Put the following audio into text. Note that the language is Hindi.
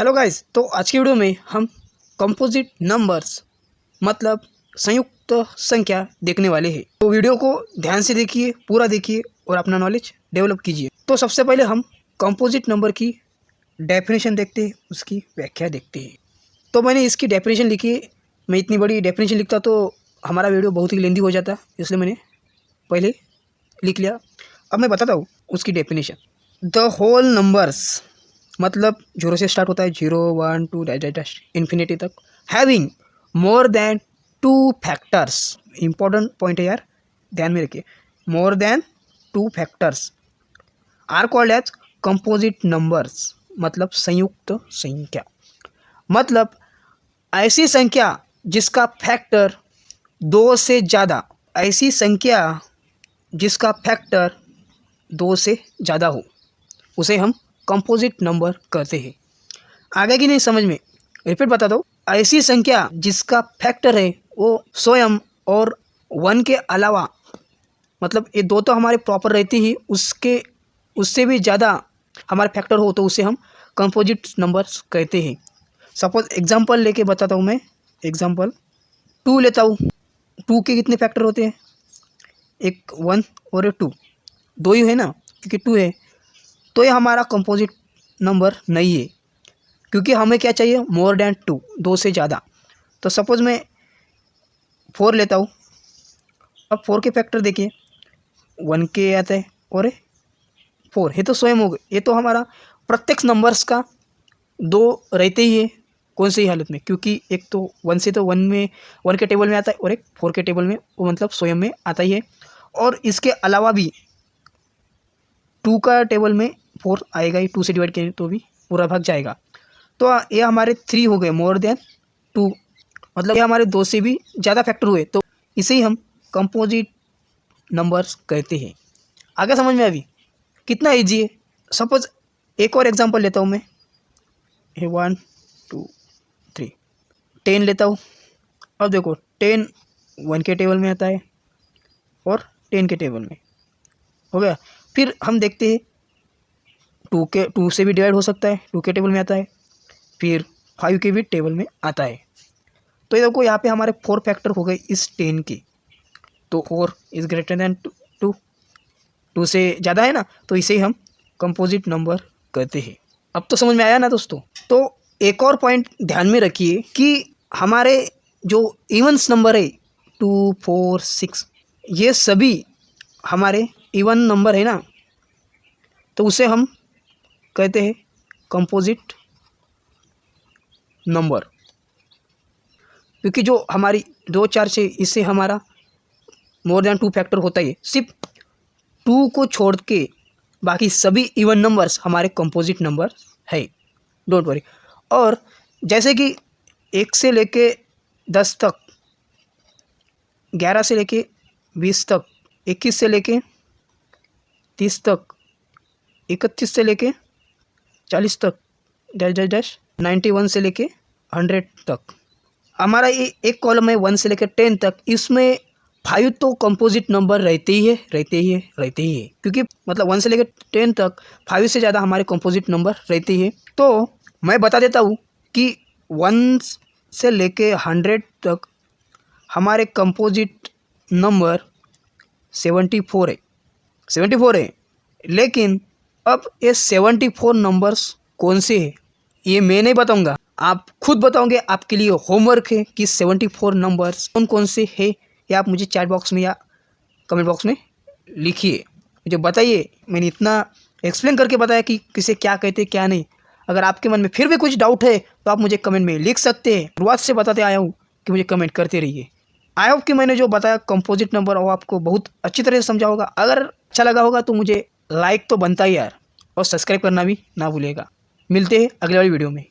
हेलो गाइस, तो आज की वीडियो में हम कंपोजिट नंबर्स मतलब संयुक्त संख्या देखने वाले हैं। तो वीडियो को ध्यान से देखिए, पूरा देखिए और अपना नॉलेज डेवलप कीजिए। तो सबसे पहले हम कंपोजिट नंबर की डेफिनेशन देखते हैं, उसकी व्याख्या देखते हैं। तो मैंने इसकी डेफिनेशन लिखी। मैं इतनी बड़ी डेफिनेशन लिखता तो हमारा वीडियो बहुत ही लेंदी हो जाता, इसलिए मैंने पहले लिख लिया। अब मैं बताता हूँ उसकी डेफिनेशन। द होल नंबर्स मतलब जीरो से स्टार्ट होता है, 0 1 2 डैश डैश डैश इन्फिनिटी तक, having more than 2 factors. Important point है यार, ध्यान में रखिए। More than 2 factors are called as composite numbers मतलब संयुक्त संख्या। मतलब ऐसी संख्या जिसका फैक्टर 2 से ज़्यादा, ऐसी संख्या जिसका फैक्टर 2 से ज़्यादा हो, उसे हम कंपोजिट नंबर कहते हैं। आगे की नहीं समझ में, रिपीट बता दो। ऐसी संख्या जिसका फैक्टर है वो स्वयं और 1 के अलावा, मतलब ये दो तो हमारे प्रॉपर रहती ही, उससे भी ज़्यादा हमारे फैक्टर हो तो उसे हम कंपोजिट नंबर्स कहते हैं। सपोज एग्जांपल लेके बताता हूँ मैं। एग्जांपल 2 लेता हूँ। 2 के कितने फैक्टर होते हैं? एक 1 और एक 2, दो ही है ना, क्योंकि 2 है। तो ये हमारा कंपोजिट नंबर नहीं है, क्योंकि हमें क्या चाहिए? मोर देन 2, 2 से ज़्यादा। तो सपोज़ मैं 4 लेता हूँ। अब 4 के फैक्टर देखिए, 1 के आता है और 4 ये तो स्वयं हो गए। ये तो हमारा प्रत्येक नंबर्स का 2 रहते ही है, कौन सी हालत में, क्योंकि एक तो 1 से तो 1 के टेबल में आता है और एक 4 के टेबल में, वो मतलब स्वयं में आता ही है। और इसके अलावा भी 2 का टेबल में 4 आएगा ही, 2 से डिवाइड करें तो भी पूरा भाग जाएगा। तो ये हमारे 3 हो गए, मोर देन 2, मतलब ये हमारे 2 से भी ज़्यादा फैक्टर हुए, तो इसे ही हम कंपोजिट नंबर्स कहते हैं। आगे समझ में अभी कितना ईजी है। सपोज एक और एग्जांपल लेता हूँ मैं। 1 2 3 10 लेता हूँ। अब देखो 10 1 के टेबल में आता है और 10 के टेबल में हो गया। फिर हम देखते हैं 2 से भी डिवाइड हो सकता है, 2 के टेबल में आता है। फिर 5 के भी टेबल में आता है। तो ये देखो यहाँ पे हमारे 4 फैक्टर हो गए इस 10 के। तो 4 इज़ ग्रेटर देन 2, 2 से ज़्यादा है ना, तो इसे हम कंपोजिट नंबर कहते हैं। अब तो समझ में आया ना दोस्तों। तो एक और पॉइंट ध्यान में रखिए कि हमारे जो इवन्स नंबर है 2 4 6, ये सभी हमारे इवन नंबर है ना, तो उसे हम कहते हैं कंपोजिट नंबर। क्योंकि जो हमारी 2 4 6, इससे हमारा मोर देन 2 फैक्टर होता है। सिर्फ 2 को छोड़ के बाकी सभी इवन नंबर्स हमारे कंपोजिट नंबर है, डोंट वरी। और जैसे कि 1 से लेके 10 तक, 11 से लेके 20 तक, 21 से लेके 30 तक, 31 से लेके 40 तक, डैश डैश डैश 91 से लेके 100 तक। हमारा ये एक कॉलम है 1 से लेकर 10 तक, इसमें 5 तो कंपोजिट नंबर रहते ही है, क्योंकि मतलब 1 से लेकर 10 तक 5 से ज़्यादा हमारे कंपोजिट नंबर रहते ही है। तो मैं बता देता हूँ कि 1 से लेकर 100 तक हमारे कंपोजिट नंबर 74 है, 74 है। लेकिन अब ये 74 नंबर्स कौन से हैं ये मैं नहीं बताऊँगा, आप खुद बताओगे। आपके लिए होमवर्क है कि 74 नंबर्स कौन कौन से हैं, या आप मुझे चैट बॉक्स में या कमेंट बॉक्स में लिखिए, मुझे बताइए। मैंने इतना एक्सप्लेन करके बताया कि किसे क्या कहते क्या नहीं। अगर आपके मन में फिर भी कुछ डाउट है तो आप मुझे कमेंट में लिख सकते हैं। शुरुआत से बताते आया हूँ कि मुझे कमेंट करते रहिए। आई होप कि मैंने जो बताया कंपोजिट नंबर वो आपको बहुत अच्छी तरह से समझा होगा। अगर अच्छा लगा होगा तो मुझे लाइक तो बनता ही यार, और सब्सक्राइब करना भी ना भूलिएगा। मिलते हैं अगले वाली वीडियो में।